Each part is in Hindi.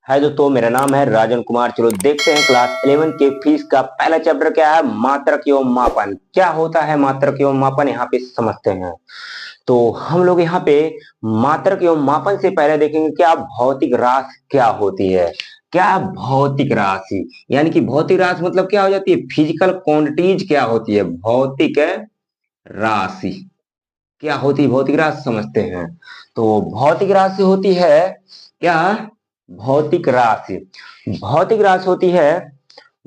है दोस्तों, मेरा नाम है राजन कुमार। चलो देखते हैं क्लास 11 के फीस का पहला चैप्टर क्या है, मात्रक एवं मापन। क्या होता है मात्रक एवं मापन, यहाँ पे समझते हैं। तो हम लोग यहाँ पे मात्रक एवं मापन से पहले देखेंगे क्या भौतिक राशि क्या होती है। क्या भौतिक राशि, यानी कि भौतिक राशि मतलब क्या हो जाती है, फिजिकल क्वांटिटीज क्या होती है। भौतिक राशि क्या होती है, भौतिक राशि समझते हैं। तो भौतिक राशि होती है क्या, भौतिक राशि, भौतिक राशि होती है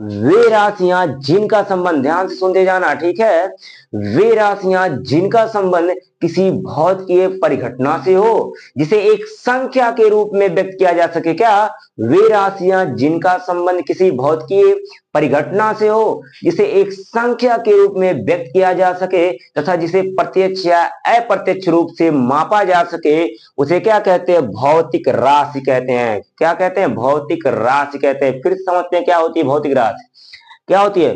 वे राशियां जिनका संबंध, ध्यान से सुनते जाना, ठीक है। वे राशियां जिनका संबंध किसी भौतिकीय परिघटना से हो, जिसे एक संख्या के रूप में व्यक्त किया जा सके। क्या, वे राशियां जिनका संबंध किसी भौतिकीय परिघटना से हो, जिसे एक संख्या के रूप में व्यक्त किया जा सके तथा जिसे प्रत्यक्ष या अप्रत्यक्ष रूप से मापा जा सके, उसे क्या कहते हैं, भौतिक राशि कहते हैं। क्या कहते हैं, भौतिक राशि कहते हैं। फिर समझते हैं क्या होती है भौतिक राशि। क्या होती है,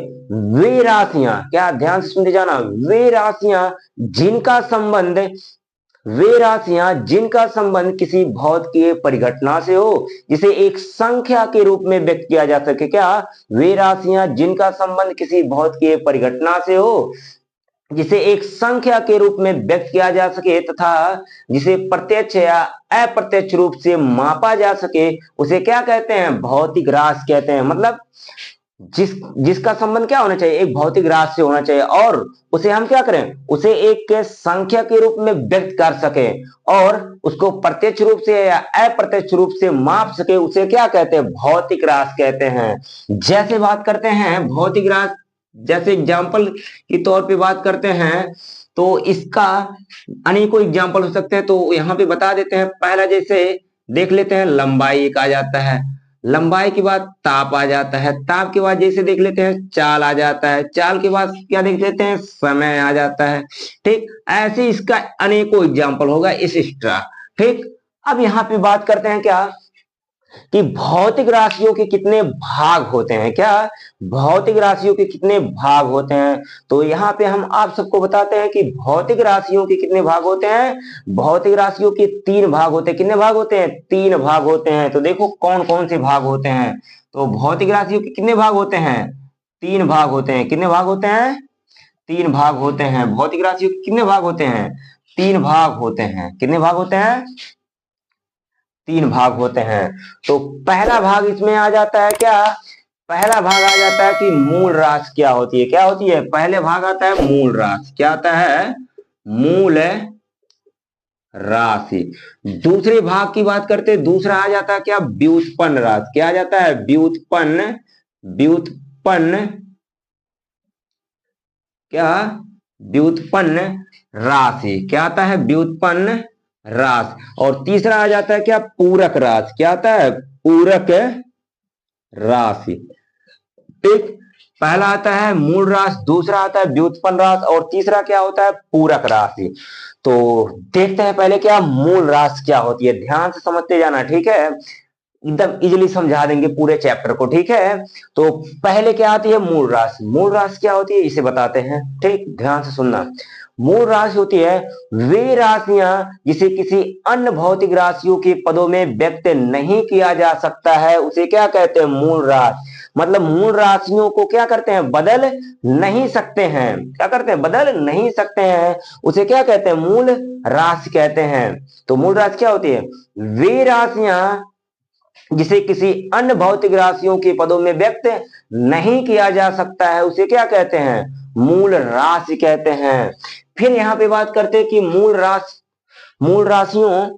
वे राशियां, क्या ध्यान से सुनते जाना, वे राशियां जिनका संबंध, वे राशियां जिनका संबंध किसी भौतिकीय परिघटना से हो, जिसे एक संख्या के रूप में व्यक्त किया जा सके। क्या, वे राशियां जिनका संबंध किसी भौतिकीय परिघटना से हो, जिसे एक संख्या के रूप में व्यक्त किया जा सके तथा जिसे प्रत्यक्ष या अप्रत्यक्ष रूप से मापा जा सके, उसे क्या कहते हैं, भौतिक राशि कहते हैं। मतलब जिसका संबंध क्या होना चाहिए, एक भौतिक राशि से होना चाहिए, और उसे हम क्या करें, उसे एक संख्या के रूप में व्यक्त कर सके और उसको प्रत्यक्ष रूप से या अप्रत्यक्ष रूप से माप सके, उसे क्या कहते हैं, भौतिक राशि कहते हैं। जैसे बात करते हैं भौतिक राशि, जैसे एग्जाम्पल के तौर पे बात करते हैं, तो इसका अनेकों एग्जाम्पल हो सकते हैं। तो यहाँ पे बता देते हैं। पहला जैसे देख लेते हैं, लंबाई एक आ जाता है, लंबाई के बाद ताप आ जाता है, ताप के बाद जैसे देख लेते हैं चाल आ जाता है, चाल के बाद क्या देख लेते हैं, समय आ जाता है। ठीक, ऐसे इसका अनेकों एग्जाम्पल होगा इस एक्स्ट्रा। ठीक, अब यहाँ पे बात करते हैं क्या, कि भौतिक राशियों के कितने भाग होते हैं। क्या, भौतिक राशियों के कितने भाग होते हैं। तो यहाँ पे हम आप सबको बताते हैं कि भौतिक राशियों के कितने भाग होते हैं। भौतिक राशियों के 3 भाग होते हैं। कितने भाग होते हैं, 3 भाग होते हैं। तो देखो कौन कौन से भाग होते हैं। तो भौतिक राशियों के कितने भाग होते हैं, 3 भाग होते हैं। कितने भाग होते हैं, 3 भाग होते हैं। भौतिक राशियों के कितने भाग होते हैं, 3 भाग होते हैं। कितने भाग होते हैं, 3 भाग होते हैं। तो पहला भाग इसमें आ जाता है क्या, पहला भाग आ जाता है कि मूल राशि क्या होती है। क्या होती है, पहले भाग आता है मूल राशि। क्या आता है, मूल राशि। दूसरे भाग की बात करते हैं, दूसरा आ जाता है क्या, व्युत्पन्न राशि। क्या आ जाता है, व्युत्पन्न, व्युत्पन्न, क्या, व्युत्पन्न राशि। क्या आता है, व्युत्पन्न राशि। और तीसरा आ जाता है क्या, पूरक राशि। क्या आता है, पूरक राशि। ठीक, पहला आता है मूल राशि, दूसरा आता है व्युत्पन्न राशि, और तीसरा क्या होता है, पूरक राशि। तो देखते हैं पहले क्या मूल राशि क्या होती है, ध्यान से समझते जाना, ठीक है। एकदम इजीली समझा देंगे पूरे चैप्टर को, ठीक है। तो पहले क्या आती है, मूल राशि। मूल राशि क्या होती है इसे बताते हैं, ठीक, ध्यान से सुनना। मूल राशि होती है वे राशियां जिसे किसी अन्य भौतिक राशियों के पदों में व्यक्त नहीं किया जा सकता है, उसे क्या कहते हैं, मूल राशि। मतलब मूल राशियों को क्या करते हैं, बदल नहीं सकते हैं। क्या करते हैं, बदल नहीं सकते हैं, उसे क्या कहते हैं, मूल राशि कहते हैं। तो मूल राशि क्या होती है, वे राशियां जिसे किसी अन्य भौतिक राशियों के पदों में व्यक्त नहीं किया जा सकता है, उसे क्या कहते हैं, मूल राशि कहते हैं। फिर यहां पे बात करते हैं कि मूल राशियों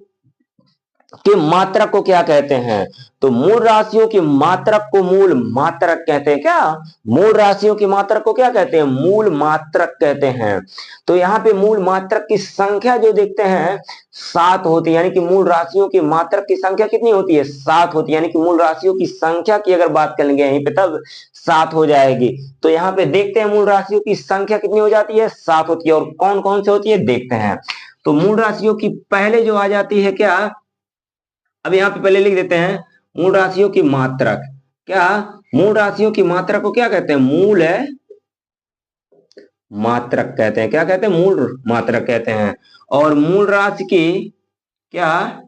के मात्रक को क्या कहते हैं। तो मूल राशियों की मात्रक को मूल मात्रक कहते हैं। क्या, मूल राशियों की मात्रक को क्या कहते हैं, मूल मात्रक कहते हैं। तो यहाँ पे मूल मात्रक की संख्या जो देखते हैं 7 होती है, यानी कि मूल राशियों की मात्रक की संख्या कितनी होती है, 7 होती है। यानी कि मूल राशियों की संख्या की अगर बात करेंगे यहीं पे तब 7 हो जाएगी। तो यहाँ पे देखते हैं मूल राशियों की संख्या कितनी हो जाती है, 7 होती है। और कौन कौन से होती है देखते हैं। तो मूल राशियों की पहले जो आ जाती है क्या, अब यहाँ पे पहले लिख देते हैं मूल राशियों की मात्रक। क्या, मूल राशियों की मात्रक को क्या कहते हैं, मूल मात्रक कहते हैं। क्या कहते हैं, मूल मात्रक कहते हैं। और मूल राशि की क्या,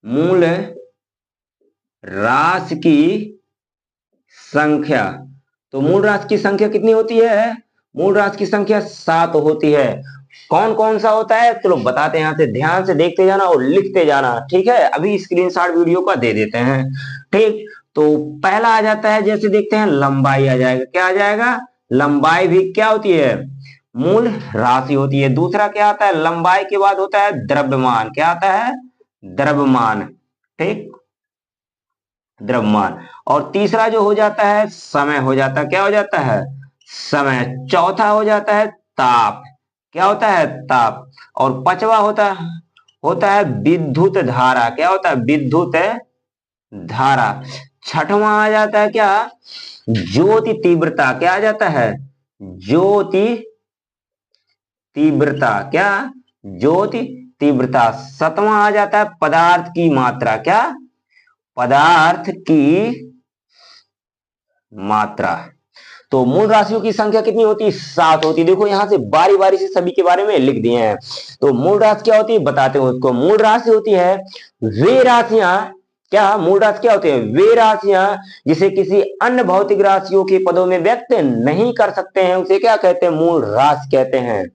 मूल राशि की संख्या। तो मूल राशि की संख्या कितनी होती है? मूल राशि की संख्या 7 होती है। कौन कौन सा होता है चलो बताते हैं, यहाँ से ध्यान से देखते जाना और लिखते जाना, ठीक है। अभी स्क्रीनशॉट वीडियो का दे देते हैं, ठीक। तो पहला आ जाता है, जैसे देखते हैं लंबाई आ जाएगा। क्या आ जाएगा? लंबाई भी क्या होती है? मूल राशि होती है। दूसरा क्या आता है? लंबाई के बाद होता है द्रव्यमान। क्या आता है? द्रव्यमान, ठीक, द्रव्यमान। और तीसरा जो हो जाता है समय हो जाता है। क्या हो जाता है? समय। चौथा हो जाता है ताप। क्या होता है? ताप। और पांचवा होता है विद्युत धारा। क्या होता है? विद्युत धारा। छठवां आ जाता है क्या? ज्योति तीव्रता। क्या आ जाता है? ज्योति तीव्रता। क्या? ज्योति तीव्रता। सातवां आ जाता है पदार्थ की मात्रा। क्या? पदार्थ की मात्रा। तो मूल राशियों की संख्या कितनी होती है? 7 होती है। देखो यहां से बारी बारी से सभी के बारे में लिख दिए हैं। तो मूल राशि क्या होती है बताते हैं उसको। मूल राशि होती है वे राशियां। क्या? मूल राशि क्या होते हैं? वे राशियां जिसे किसी अन्य भौतिक राशियों के पदों में व्यक्त नहीं कर सकते हैं, उसे क्या कहते हैं? मूल राशि कहते हैं।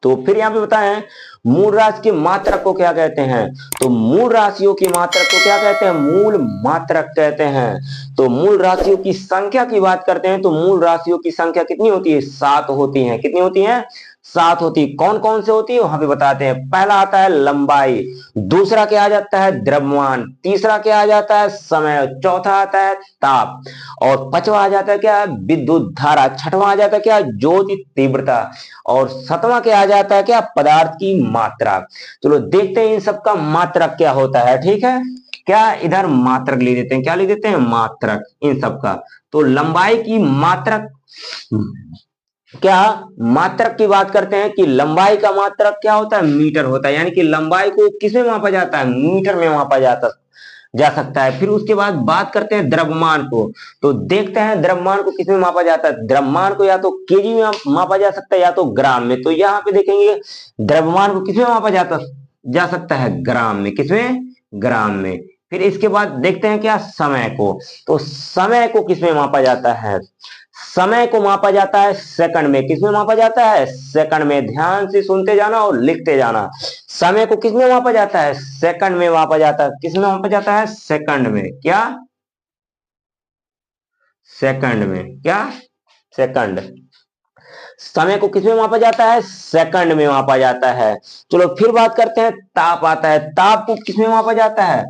तो फिर यहाँ पे बताएं मूल राशि के मात्रक को क्या कहते हैं? तो मूल राशियों की मात्रक को क्या कहते हैं? मूल मात्रक कहते हैं। तो मूल राशियों की संख्या की बात करते हैं तो मूल राशियों की संख्या कितनी होती है? 7 होती है। कितनी होती है? 7 होती है। कौन कौन से होती है वहां पे बताते हैं। पहला आता है लंबाई, दूसरा क्या आ जाता है? द्रव्यमान, तीसरा क्या आ जाता है? समय, चौथा आता है ताप, और पांचवा आ जाता है क्या? विद्युत धारा, छठवां आ जाता है क्या? ज्योति तीव्रता, और सातवां क्या आ जाता है? क्या? पदार्थ की मात्रा। चलो देखते हैं इन सबका मात्रक क्या होता है, ठीक है। क्या? इधर मात्रक ले देते हैं। क्या ले देते हैं? मात्रक इन सबका। तो लंबाई की मात्रक, क्या मात्रक की बात करते हैं कि लंबाई का मात्रक क्या होता है? मीटर होता है। यानी कि लंबाई को किसमें मापा जाता है? मीटर में मापा जा सकता है। फिर उसके बाद बात करते हैं द्रव्यमान को। तो देखते हैं द्रव्यमान को किसमें मापा जाता है। द्रव्यमान को या तो केजी में मापा जा सकता है या तो ग्राम में। तो यहाँ पे देखेंगे द्रव्यमान को किसमें मापा जा सकता है? ग्राम में। किसमें? ग्राम में। फिर इसके बाद देखते हैं क्या? समय को। तो समय को किसमें मापा जाता है? समय को मापा जाता है सेकंड में। किसमें मापा जाता है? सेकंड में। ध्यान से सुनते जाना और लिखते जाना। समय को किसमें मापा जाता है? सेकंड में मापा जाता है। किसमें मापा जाता है? सेकंड में। क्या? सेकंड में। क्या? सेकंड। समय को किसमें मापा जाता है? सेकंड में मापा जाता है। चलो फिर बात करते हैं ताप आता है। ताप को किसमें मापा जाता है?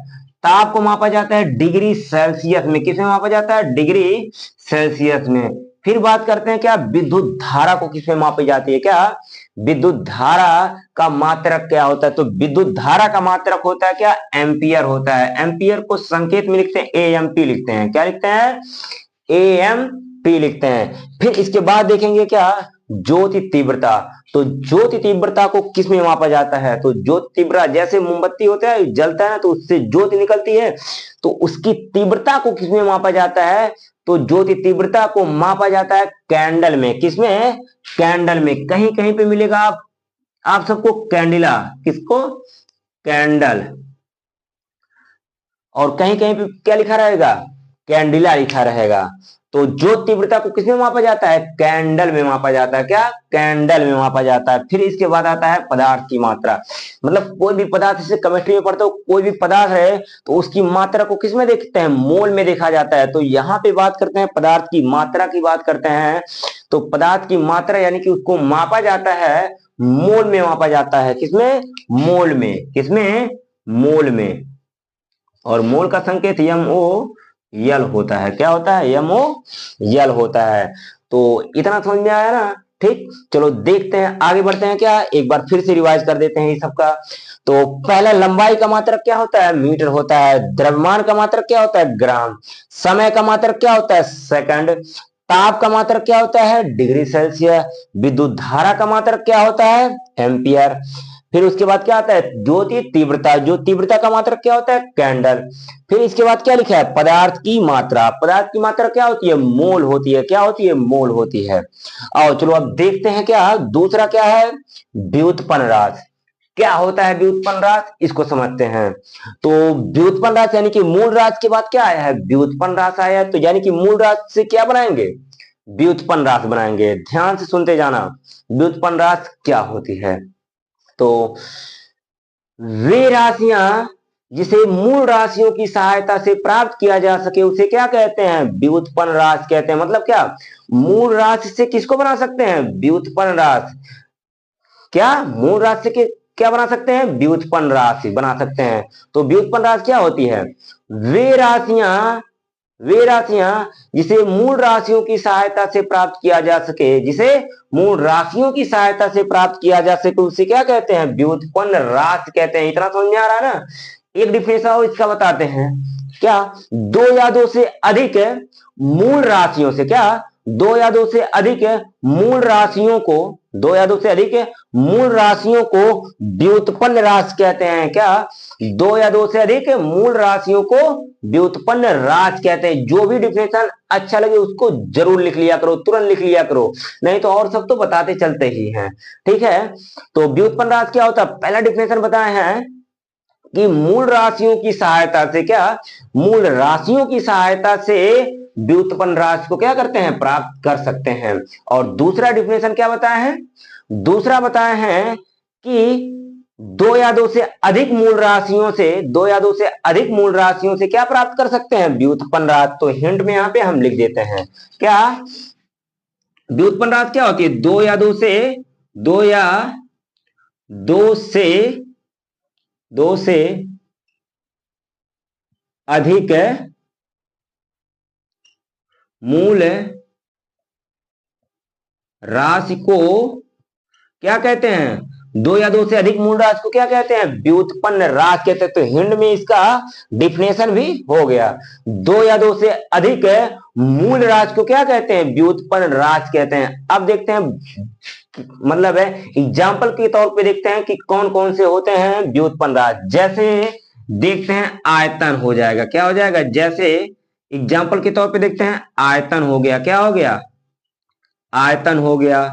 ताप को मापा जाता है डिग्री सेल्सियस में। किसमें मापा जाता है? डिग्री सेल्सियस में। फिर बात करते हैं क्या? विद्युत धारा को किसमें मापी जाती है? क्या? विद्युत धारा का मात्रक क्या होता है? तो विद्युत धारा का मात्रक होता है क्या? एम्पियर होता है। एम्पियर को संकेत में लिखते हैं एएमपी लिखते हैं। क्या लिखते हैं? एएमपी लिखते हैं। फिर इसके बाद देखेंगे क्या? ज्योति तीव्रता। तो ज्योति तीव्रता को किसमें मापा जाता है? तो ज्योति तीव्रता जैसे मोमबत्ती होता है, जलता है ना तो उससे ज्योति निकलती है, तो उसकी तीव्रता को किसमें मापा जाता है? तो ज्योति तीव्रता को मापा जाता है कैंडल में। किसमें? कैंडल में। कहीं कहीं पे मिलेगा आप सबको कैंडिला। किसको? कैंडल। और कहीं कहीं पे क्या लिखा रहेगा? कैंडिला लिखा रहेगा। तो ज्योति तीव्रता को किसमें मापा जाता है? कैंडल में मापा जाता है। क्या? कैंडल में मापा जाता है। फिर इसके बाद आता है पदार्थ की मात्रा। मतलब कोई भी पदार्थ, जैसे केमिस्ट्री में पढ़ते हो, कोई भी पदार्थ है तो उसकी मात्रा को किसमें देखते हैं? मोल में देखा जाता है। तो यहाँ पे बात करते हैं पदार्थ की मात्रा की बात करते हैं। तो पदार्थ की मात्रा यानी कि उसको मापा जाता है मोल में मापा जाता है। किसमें? मोल में। किसमें? मोल में। और मोल का संकेत MO यल होता है। क्या होता है? MO यल होता है। तो इतना समझ में आया ना? ठीक। चलो देखते हैं, आगे बढ़ते हैं। क्या एक बार फिर से रिवाइज कर देते हैं इस सबका। तो पहला लंबाई का मात्रक क्या होता है? मीटर होता है। द्रव्यमान का मात्रक क्या होता है? ग्राम। समय का मात्रक क्या होता है? सेकंड। ताप का मात्रक क्या होता है? Degree Celsius. विद्युत धारा का मात्रक क्या होता है? एम्पियर। फिर उसके बाद क्या आता है? ज्योति तीव्रता। जो तीव्रता का मात्रक क्या होता है? कैंडल। फिर इसके बाद क्या लिखा है? पदार्थ की मात्रा। पदार्थ की मात्रा क्या होती है? मोल होती है। क्या होती है? मोल होती है। आओ चलो अब देखते हैं क्या दूसरा क्या है? व्युत्पन्न राशि। क्या होता है व्युत्पन्न राशि, इसको समझते हैं। तो व्युत्पन्न राशि यानी कि मूल राशि के बाद क्या आया है, व्युत्पन्न राशि आया है, तो यानी कि मूल राशि से क्या बनाएंगे, व्युत्पन्न राशि बनाएंगे। ध्यान से सुनते जाना, व्युत्पन्न राशि क्या होती है। तो वे राशियां जिसे मूल राशियों की सहायता से प्राप्त किया जा सके उसे क्या कहते हैं, व्युत्पन्न राशि कहते हैं। मतलब क्या, मूल राशि से किसको बना सकते हैं, व्युत्पन्न राशि। क्या मूल राशि के क्या बना सकते हैं, व्युत्पन्न राशि बना सकते हैं। तो व्युत्पन्न राशि क्या होती है, वे राशियां वे राशियां जिसे मूल राशियों की सहायता से प्राप्त किया जा सके, जिसे मूल राशियों की सहायता से प्राप्त किया जा सके उसे क्या कहते हैं, व्युत्पन्न राशि कहते हैं। इतना समझ में आ रहा है ना। एक डिफिनेशन और इसका बताते हैं, क्या, दो या दो से अधिक मूल राशियों से, क्या, दो या दो से अधिक मूल राशियों को, दो या दो से अधिक मूल राशियों को व्युत्पन्न राशि कहते हैं। क्या, दो या दो से अधिक मूल राशियों को व्युत्पन्न राशि कहते हैं। जो भी डिफिनेशन अच्छा लगे उसको जरूर लिख लिया करो, तुरंत लिख लिया करो, नहीं तो और सब तो बताते चलते ही हैं। ठीक है, तो व्युत्पन्न राशि क्या होता है, पहला डिफिनेशन बताए हैं कि मूल राशियों की सहायता से, क्या, मूल राशियों की सहायता से व्युत्पन्न राशि को क्या करते हैं, प्राप्त कर सकते हैं। और दूसरा डिफिनेशन क्या बताया है, दूसरा बताया है कि दो या दो से अधिक मूल राशियों से, दो या दो से अधिक मूल राशियों से क्या प्राप्त कर सकते हैं, व्युत्पन्न राशि। तो हिंट में यहां पे हम लिख देते हैं, क्या, व्युत्पन्न राशि क्या होती है, दो या दो से, दो या दो से, दो से अधिक मूल राशि को क्या कहते हैं, दो या दो से अधिक मूल राशि को क्या कहते हैं, व्युत्पन्न राशि कहते हैं। तो हिंड में इसका डिफिनेशन भी हो गया, दो या दो से अधिक मूल राशि को क्या कहते हैं, व्युत्पन्न राशि कहते हैं। अब देखते हैं, मतलब है एग्जाम्पल के तौर पे देखते हैं कि कौन कौन से होते हैं व्युत्पन्न राशि। जैसे देखते हैं आयतन हो जाएगा, क्या हो जाएगा, जैसे एग्जाम्पल के तौर पे देखते हैं, आयतन हो गया, क्या हो गया, आयतन हो गया,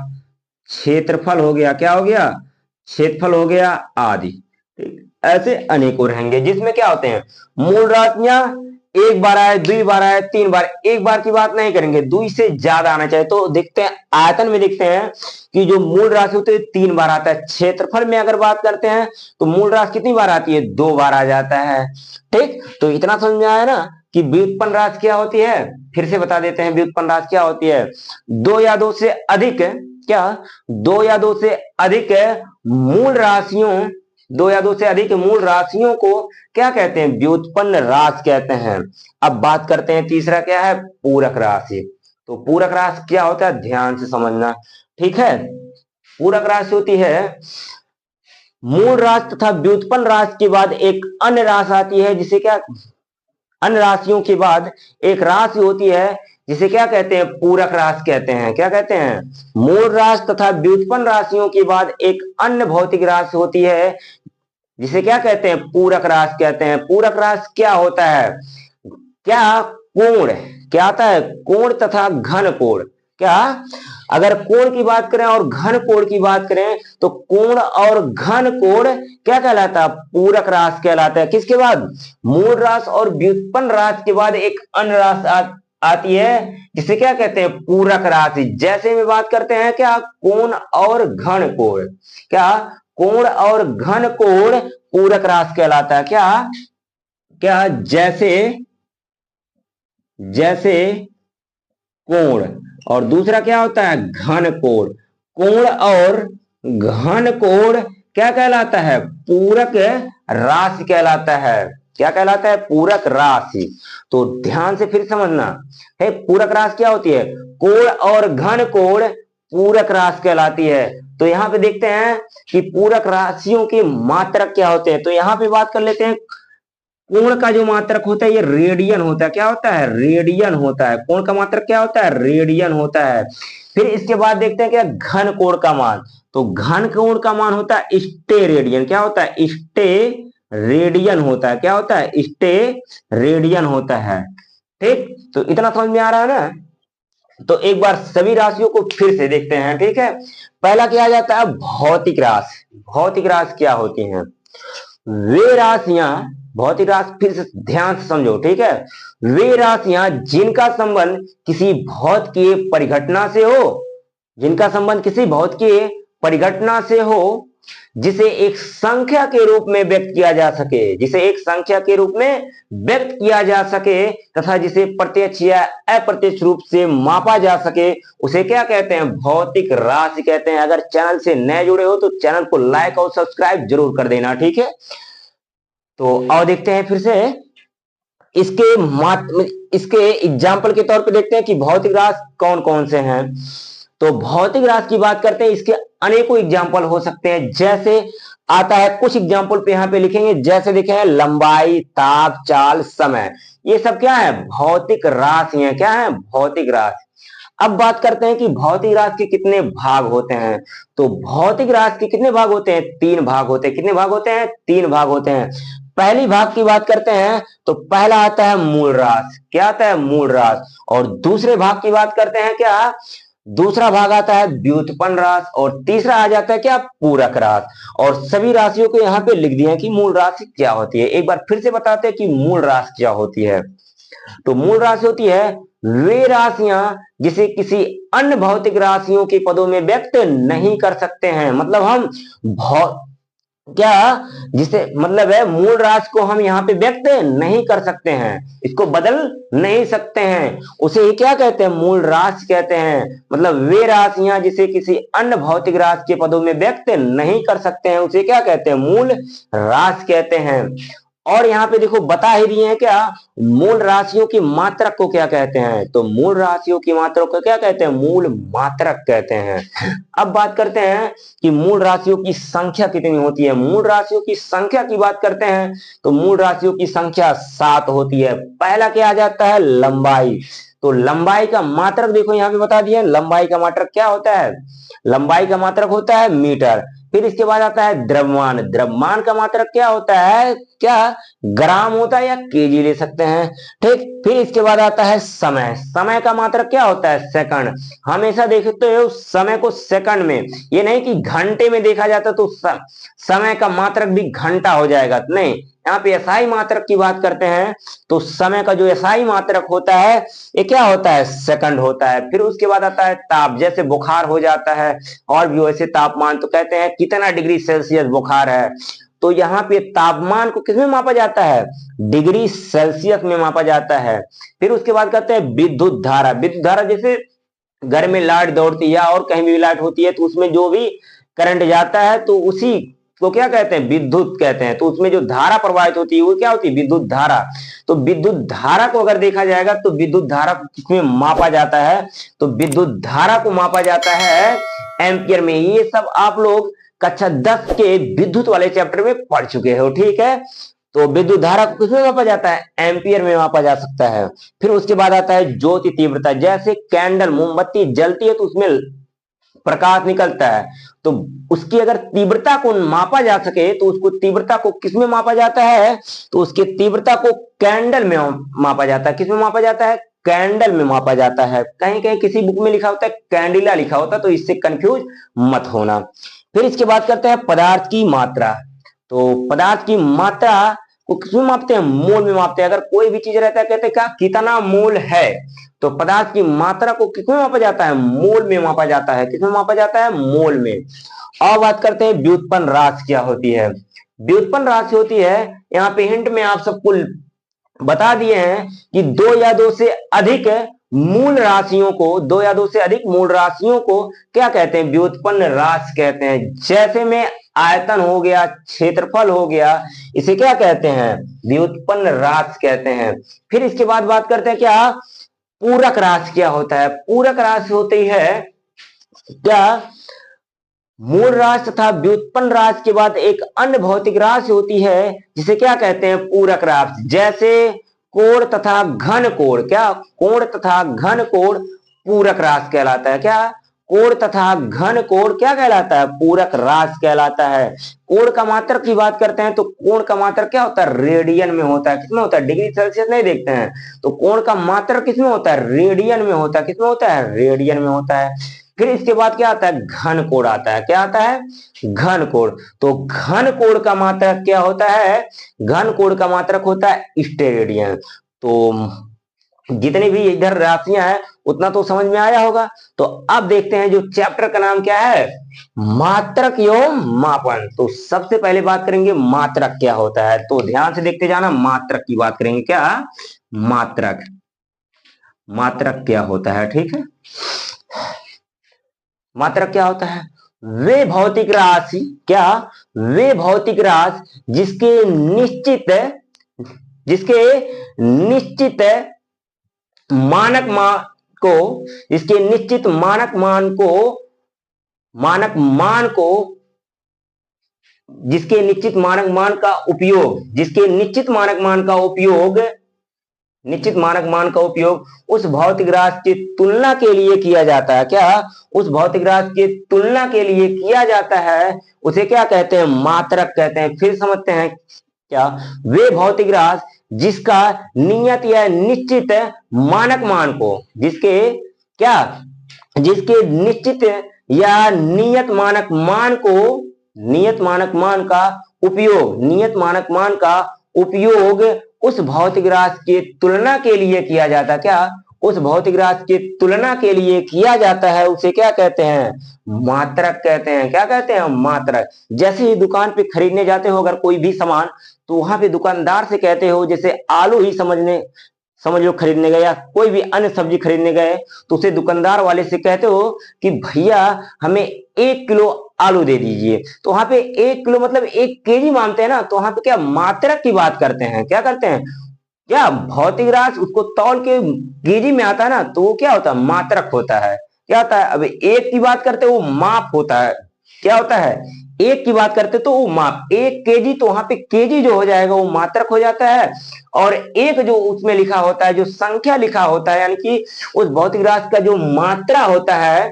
क्षेत्रफल हो गया, क्या हो गया, क्षेत्रफल हो गया आदि। ठीक, ऐसे अनेकों रहेंगे जिसमें क्या होते हैं, मूल राशियां एक बार आए, दो बार आए, तीन बार, एक बार की बात नहीं करेंगे, दो से ज्यादा आना चाहिए। तो देखते हैं आयतन में, देखते हैं कि जो मूल राशि होती है तीन बार आता है। क्षेत्रफल में अगर बात करते हैं तो मूल राशि कितनी बार आती है, दो बार आ जाता है। ठीक, तो इतना समझ में आया ना कि व्युत्पन्न राशि क्या होती है। फिर से बता देते हैं व्युत्पन्न राशि क्या होती है, दो या दो से अधिक, क्या, दो या दो से अधिक मूल राशियों, दो या दो से अधिक मूल राशियों को क्या कहते हैं, व्युत्पन्न राशि कहते हैं। अब बात करते हैं तीसरा क्या है, पूरक राशि। तो पूरक राशि क्या होता है, ध्यान से समझना। ठीक है, पूरक राशि होती है मूल राशि तथा व्युत्पन्न राशि के बाद एक अन्य राशि आती है, जिसे क्या, अन्य राशियों के बाद एक राशि होती है जिसे क्या कहते हैं, पूरक राशि कहते हैं। क्या कहते हैं, मूल राशि तथा व्युत्पन्न राशियों के बाद एक अन्य भौतिक राशि होती है जिसे क्या कहते हैं, पूरक राशि कहते हैं। पूरक राशि क्या होता है, क्या, कोण, क्या आता है, कोण तथा घन कोण। क्या, अगर कोण की बात करें और घन कोण की बात करें तो कोण और घन कोण क्या कहलाता है, पूरक राशि कहलाता है। किसके बाद, मूल राशि और व्युत्पन्न राशि के बाद एक अन्य राशि आती है जिसे क्या कहते हैं, पूरक राशि। जैसे में बात करते हैं क्या, कोण और घन कोण, क्या, कोण और घन कोण पूरक राशि कहलाता है। क्या, क्या, जैसे, जैसे कोण, और दूसरा क्या होता है, घन कोण। कोण और घन कोण क्या कहलाता है, पूरक राशि कहलाता है। क्या कहलाता है, पूरक राशि। तो ध्यान से फिर समझना है, पूरक राशि क्या होती है, कोण और घन कोण पूरक राशि कहलाती है। तो यहाँ पे देखते हैं कि पूरक राशियों के मात्रक क्या होते हैं। तो यहाँ पे बात कर लेते हैं, कोण का जो मात्रक होता है ये रेडियन होता है। क्या होता है, रेडियन होता है। कोण का मात्रक क्या होता है, रेडियन होता है। फिर इसके बाद देखते हैं क्या, घन कोण का मान। तो घन कोण का मान होता है स्टे रेडियन। क्या होता है, स्टे रेडियन होता है। क्या होता है, स्टे रेडियन होता है। ठीक, तो इतना समझ में आ रहा है ना। तो एक बार सभी राशियों को फिर से देखते हैं, ठीक है। पहला क्या आ जाता है, भौतिक राशि। भौतिक राशि क्या होती हैं? वे राशियां, भौतिक राशि फिर से ध्यान से समझो, ठीक है। वे राशियां जिनका संबंध किसी भौतिकीय परिघटना से हो, जिनका संबंध किसी भौतिकीय परिघटना से हो, जिसे एक संख्या के रूप में व्यक्त किया जा सके, जिसे एक संख्या के रूप में व्यक्त किया जा सके, तथा जिसे प्रत्यक्ष या अप्रत्यक्ष रूप से मापा जा सके, उसे क्या कहते हैं, भौतिक राशि कहते हैं। अगर चैनल से नए जुड़े हो तो चैनल को लाइक और सब्सक्राइब जरूर कर देना, ठीक है। तो आओ देखते हैं फिर से इसके एग्जाम्पल के तौर पे देखते हैं कि भौतिक राशि कौन कौन से हैं। तो भौतिक राशि की बात करते हैं, इसके अनेकों एग्जाम्पल हो सकते हैं। जैसे आता है, कुछ एग्जाम्पल पे यहाँ पे लिखेंगे, जैसे देखे हैं लंबाई, ताप, चाल, समय, ये सब क्या है, भौतिक राशि है। क्या है, भौतिक राशि। अब बात करते हैं कि भौतिक राशि के कितने भाग होते हैं। तो भौतिक राशि के कितने भाग होते हैं, 3 भाग होते हैं। कितने भाग होते हैं, 3 भाग होते हैं। पहली भाग की बात करते हैं तो पहला आता है मूल राशि। क्या आता है, मूल राशि। और दूसरे भाग की बात करते हैं, क्या, दूसरा भाग आता है व्युत्पन्न राशि। और तीसरा आ जाता है क्या, पूरक राशि। और सभी राशियों को यहाँ पे लिख दिए हैं कि मूल राशि क्या होती है। एक बार फिर से बताते हैं कि मूल राशि क्या होती है। तो मूल राशि होती है वे राशियां जिसे किसी अन्य भौतिक राशियों के पदों में व्यक्त नहीं कर सकते हैं। मतलब हम क्या, जिसे मतलब है मूल राशि को हम यहाँ पे व्यक्त नहीं कर सकते हैं, इसको बदल नहीं सकते हैं, उसे ही क्या कहते हैं, मूल राशि कहते हैं। मतलब वे राशियां जिसे किसी अन्य भौतिक राशि के पदों में व्यक्त नहीं कर सकते हैं, उसे क्या कहते हैं, मूल राशि कहते हैं। और यहाँ पे देखो बता ही दिए हैं, क्या, मूल राशियों की मात्रक को क्या कहते हैं। तो मूल राशियों की मात्रक को क्या कहते हैं, मूल मात्रक कहते हैं। अब बात करते हैं कि मूल राशियों की संख्या कितनी होती है। मूल राशियों की संख्या की बात करते हैं तो मूल राशियों की संख्या 7 होती है। पहला क्या आ जाता है, लंबाई। तो लंबाई का मात्रक देखो यहाँ पे बता दिया, लंबाई का मात्रक क्या होता है, लंबाई का मात्रक होता है मीटर। फिर इसके बाद आता है द्रव्यमान। द्रव्यमान का मात्रक क्या होता है, क्या, ग्राम होता है या केजी ले सकते हैं, ठीक। फिर इसके बाद आता है समय। समय का मात्रक क्या होता है, सेकंड। हमेशा देखते हो समय को सेकंड में, ये नहीं कि घंटे में देखा जाता तो समय का मात्रक भी घंटा हो जाएगा, नहीं। यहाँ पे एसआई मात्रक की बात करते हैं तो समय का जो एसआई मात्रक होता है ये क्या होता है, सेकंड होता है। फिर उसके बाद आता है ताप। जैसे बुखार हो जाता है और भी वैसे तापमान, तो कहते हैं कितना डिग्री सेल्सियस बुखार है। तो यहाँ पे तापमान को किसमें मापा जाता है, डिग्री सेल्सियस में मापा जाता है। फिर उसके बाद कहते हैं विद्युत धारा। विद्युत धारा जैसे घर में लाइट दौड़ती है और कहीं भी लाइट होती है तो उसमें जो भी करंट जाता है तो उसी को क्या कहते हैं, विद्युत कहते हैं। तो उसमें जो धारा प्रवाहित होती है वो क्या होती है, विद्युत धारा। तो विद्युत धारा को अगर देखा जाएगा तो विद्युत धारा को किसमें मापा जाता है, तो विद्युत धारा को मापा जाता है एम्पियर में। ये सब आप लोग कक्षा 10 के विद्युत वाले चैप्टर में पढ़ चुके हो, ठीक है। तो विद्युत धारा को किसमें मापा जाता है, एम्पियर में मापा जा सकता है। फिर उसके बाद आता है ज्योति तीव्रता। जैसे कैंडल, मोमबत्ती जलती है तो उसमें प्रकाश निकलता है, तो उसकी अगर तीव्रता को मापा जा सके तो उसको तीव्रता को किसमें मापा जाता है, तो उसकी तीव्रता को कैंडल में मापा जाता है। किसमें मापा जाता है, कैंडल में मापा जाता है। कहीं कहीं किसी बुक में लिखा होता है कैंडिला लिखा होता है, तो इससे कंफ्यूज मत होना। फिर इसके बाद करते हैं पदार्थ की मात्रा। तो पदार्थ की मात्रा को किसमें मापते हैं, मोल में मापते हैं। अगर कोई भी चीज रहता है कहते हैं क्या, कितना मोल है, तो पदार्थ की मात्रा को किसमें मापा जाता है, मोल में मापा जाता है। किसमें मापा जाता है, मोल में। और बात करते हैं व्युत्पन्न राशि क्या होती है। व्युत्पन्न राशि होती है, यहाँ पे हिंट में आप सबको बता दिए हैं कि दो या दो से अधिक मूल राशियों को, दो या दो से अधिक मूल राशियों को क्या कहते हैं, व्युत्पन्न राशि कहते हैं। जैसे में आयतन हो गया, क्षेत्रफल हो गया, इसे क्या कहते हैं, व्युत्पन्न राशि कहते हैं। फिर इसके बाद बात करते हैं क्या, पूरक राशि क्या होता है। पूरक राशि होती है क्या, मूल राशि तथा व्युत्पन्न राशि के बाद एक अन्य भौतिक राशि होती है जिसे क्या कहते हैं, पूरक राशि। जैसे कोण तथा घन कोण, क्या, कोण तथा घन कोण पूरक राशि कहलाता है। क्या, कोण तथा घन कोण क्या कहलाता है? पूरक राशि कहलाता है। कोण का मात्रक की बात करते हैं तो कोण का मात्रक क्या होता है? रेडियन में होता है। किसमें होता है? डिग्री सेल्सियस नहीं देखते हैं। तो कोण का मात्रक किसमें होता है? रेडियन में होता है। किसमें होता है? रेडियन में होता है। फिर इसके बाद क्या आता है? घन कोण आता है। क्या आता है? घन कोण। तो घन कोण का मात्रक क्या होता है? घन कोण का मात्रक होता है स्टेरेडियन। तो जितनी भी इधर राशियां हैं उतना तो समझ में आया होगा। तो अब देखते हैं जो चैप्टर का नाम क्या है? मात्रक एवं मापन। तो सबसे पहले बात करेंगे मात्रक क्या होता है। तो ध्यान से देखते जाना, मात्रक की बात करेंगे। क्या मात्रक? मात्रक क्या होता है? ठीक है, मात्रक क्या होता है? वे भौतिक राशि, क्या? वे भौतिक राशि जिसके निश्चित मानक मान को इसके निश्चित मानक मान को जिसके निश्चित मानक मान का उपयोग उस भौतिक राशि की तुलना के लिए किया जाता है। क्या? उस भौतिक राशि की तुलना के लिए किया जाता है, उसे क्या कहते हैं? मात्रक कहते हैं। फिर समझते हैं क्या? वे भौतिक राशि जिसका नियत या निश्चित मानक मान को जिसके निश्चित या नियत मानक मान का उपयोग उस भौतिक राशि की तुलना के लिए किया जाता है। क्या? उस भौतिक राशि की तुलना के लिए किया जाता है, उसे क्या कहते हैं? मात्रक कहते हैं। क्या कहते हैं? मात्रक। जैसे ही दुकान पे खरीदने जाते हो अगर कोई भी सामान, तो वहां पे दुकानदार से कहते हो, जैसे आलू ही समझ लो खरीदने गए या कोई भी अन्य सब्जी खरीदने गए, तो उसे दुकानदार वाले से कहते हो कि भैया हमें 1 किलो आलू दे दीजिए। तो वहां पे 1 किलो मतलब 1 केजी मानते हैं ना, तो वहां पे क्या मात्रक की बात करते हैं। क्या करते हैं? क्या भौतिक राशि उसको तौल के केजी में आता है ना, तो वो क्या होता है? मात्रक होता है। क्या होता है? अब एक की बात करते वो माप होता है। क्या होता है? एक की बात करते तो वो माप, 1 केजी, तो वहां पे केजी जो हो जाएगा वो मात्रक हो जाता है। और एक जो उसमें लिखा होता है, जो संख्या लिखा होता है, यानी कि उस भौतिक राशि का जो मात्रा होता है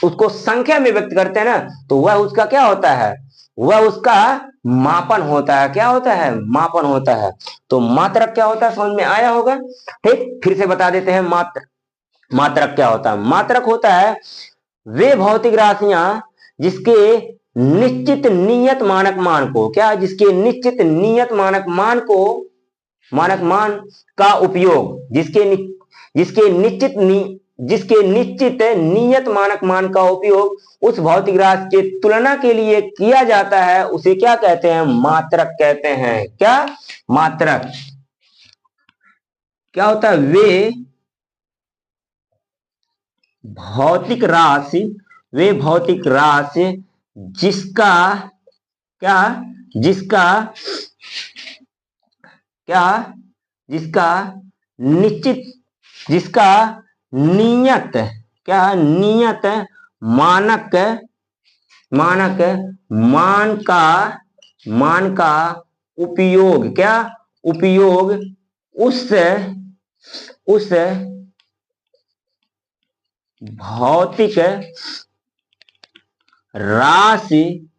उसको संख्या में व्यक्त करते हैं ना, तो वह उसका क्या होता है? वह उसका मापन होता है। क्या होता है? मापन होता है। तो मात्रक क्या होता है समझ में आया होगा। ठीक, फिर से बता देते हैं मात्रक क्या होता है। मात्रक होता है वे भौतिक राशियां जिसके निश्चित नियत मानक मान को, क्या? जिसके निश्चित नियत मानक मान का उपयोग जिसके निश्चित नियत मानक मान का उपयोग उस भौतिक राशि की तुलना के लिए किया जाता है, उसे क्या कहते हैं? मात्रक कहते हैं। क्या? मात्रक। क्या होता है? वे भौतिक राशि जिसका क्या? जिसका निश्चित नियत नियत मानक मान का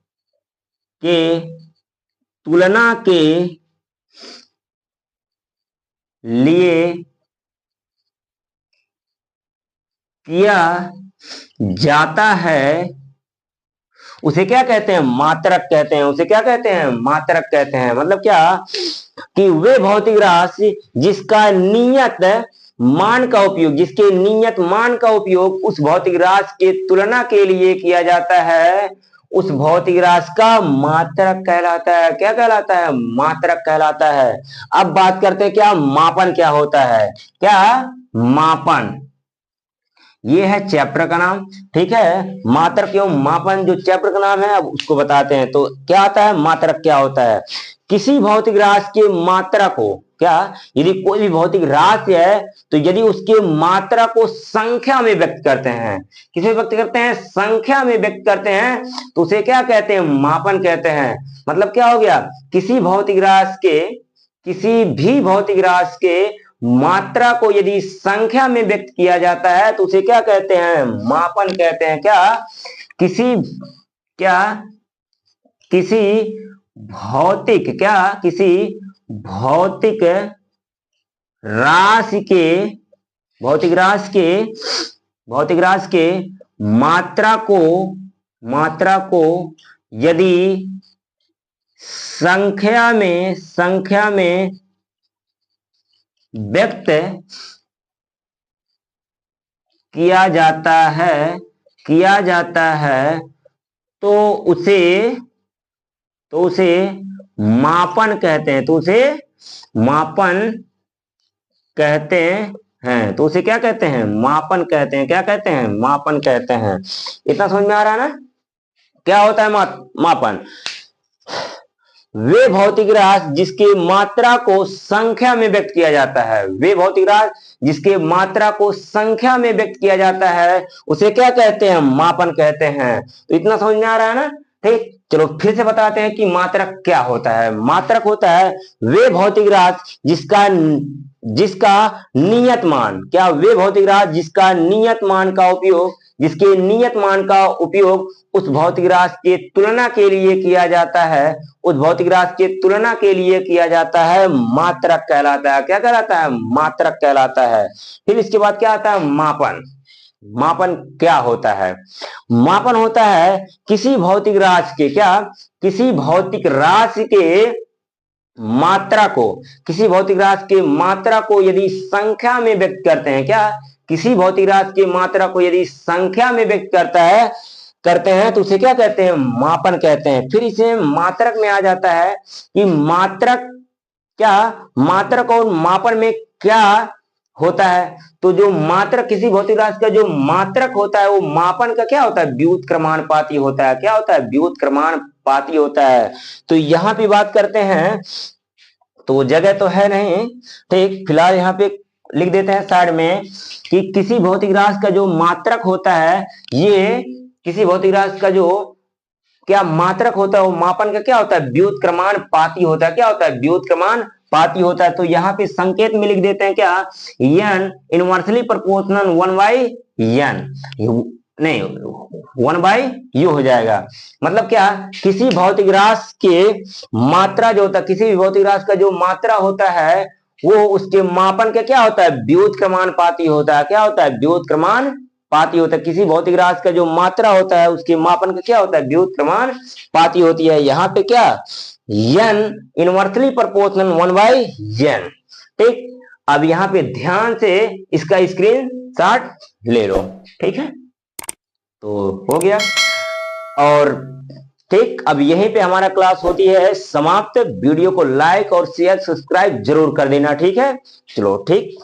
उपयोग उस भौतिक राशि के तुलना के लिए किया जाता है, उसे क्या कहते हैं? मात्रक कहते हैं। उसे क्या कहते हैं? मात्रक कहते हैं। मतलब क्या? कि वे भौतिक राशि जिसके नियत मान का उपयोग उस भौतिक राशि के तुलना के लिए किया जाता है, उस भौतिक राशि का मात्रक कहलाता है। क्या कहलाता है? मात्रक कहलाता है। अब बात करते हैं क्या मापन क्या होता है। क्या? मापन। ये है चैप्टर का नाम। ठीक है, मात्रक एवं मापन जो चैप्टर का नाम है, अब उसको बताते हैं। तो क्या आता है? मात्रक क्या होता है? किसी भौतिक राशि के मात्रा को, क्या? यदि कोई भी भौतिक राशि है तो यदि उसके मात्रा को संख्या में व्यक्त करते हैं, किसमें व्यक्त करते हैं? संख्या में व्यक्त करते हैं, तो उसे क्या कहते हैं? मापन कहते हैं। मतलब क्या हो गया? किसी भी भौतिक राशि के मात्रा को यदि संख्या में व्यक्त किया जाता है तो उसे क्या कहते हैं? मापन कहते हैं। किसी क्या किसी किसी भौतिक राशि के भौतिक राशि के मात्रा को यदि संख्या में व्यक्त किया जाता है तो उसे मापन कहते हैं। तो उसे क्या कहते हैं? मापन कहते हैं। क्या कहते हैं? मापन कहते हैं। इतना समझ में आ रहा है ना? क्या होता है मापन? वे भौतिक राशि जिसके मात्रा को संख्या में व्यक्त किया जाता है, जिसके मात्रा को संख्या में व्यक्त किया जाता है उसे क्या कहते हैं? मापन कहते हैं। तो इतना समझ में आ रहा है ना? ठीक, चलो फिर से बताते हैं कि मात्रक क्या होता है। मात्रक होता है वे भौतिक राशि जिसका नियत मान जिसके नियत मान का उपयोग उस भौतिक राशि के तुलना के लिए किया जाता है, मात्रक कहलाता है। क्या कहलाता है? मात्रक कहलाता है। फिर इसके बाद क्या आता है? मापन क्या होता है? मापन होता है किसी भौतिक राशि के मात्रा को यदि संख्या में व्यक्त करते हैं। किसी भौतिक राशि की मात्रा को यदि संख्या में व्यक्त करते हैं तो उसे क्या कहते हैं? मापन कहते हैं। फिर इसे मात्रक में आ जाता है कि मात्रक और मापन में क्या होता है। तो जो मात्रक, किसी भौतिक राशि का जो मात्रक होता है वो मापन का क्या होता है? व्युत्क्रमानुपाती होता है। क्या होता है? व्युत्क्रमानुपाती होता है। तो यहां पे बात करते हैं, तो जगह तो है नहीं, ठीक, फिलहाल यहाँ पे लिख देते हैं साइड में कि किसी भौतिक राशि का जो मात्रक होता है, ये किसी भौतिक राशि का जो क्या मात्रक होता है वो मापन का क्या होता है? व्युत्क्रमानुपाती होता है। क्या होता है? व्युत्क्रमानुपाती होता है। तो यहाँ पे संकेत में लिख देते हैं क्या? n इनवर्सली प्रोपोर्शनल 1/n, नहीं 1/u हो जाएगा। मतलब क्या? किसी भौतिक राशि के मात्रा जो होता है, किसी भी भौतिक राशि का जो मात्रा होता है वो उसके मापन का क्या होता है? व्युत्क्रमानुपाती होता है। क्या होता है? व्युत्क्रमानुपाती होता है। किसी भौतिक राशि का जो मात्रा होता है उसके मापन का क्या होता है? व्युत्क्रमानुपाती होती है। यहाँ पे क्या? n inversely proportional 1/n। ठीक, अब यहाँ पे ध्यान से इसका स्क्रीनशॉट ले लो। ठीक है, तो हो गया। और ठीक, अब यहीं पे हमारा क्लास होती है समाप्त। वीडियो को लाइक और शेयर सब्सक्राइब जरूर कर देना। ठीक है, चलो ठीक।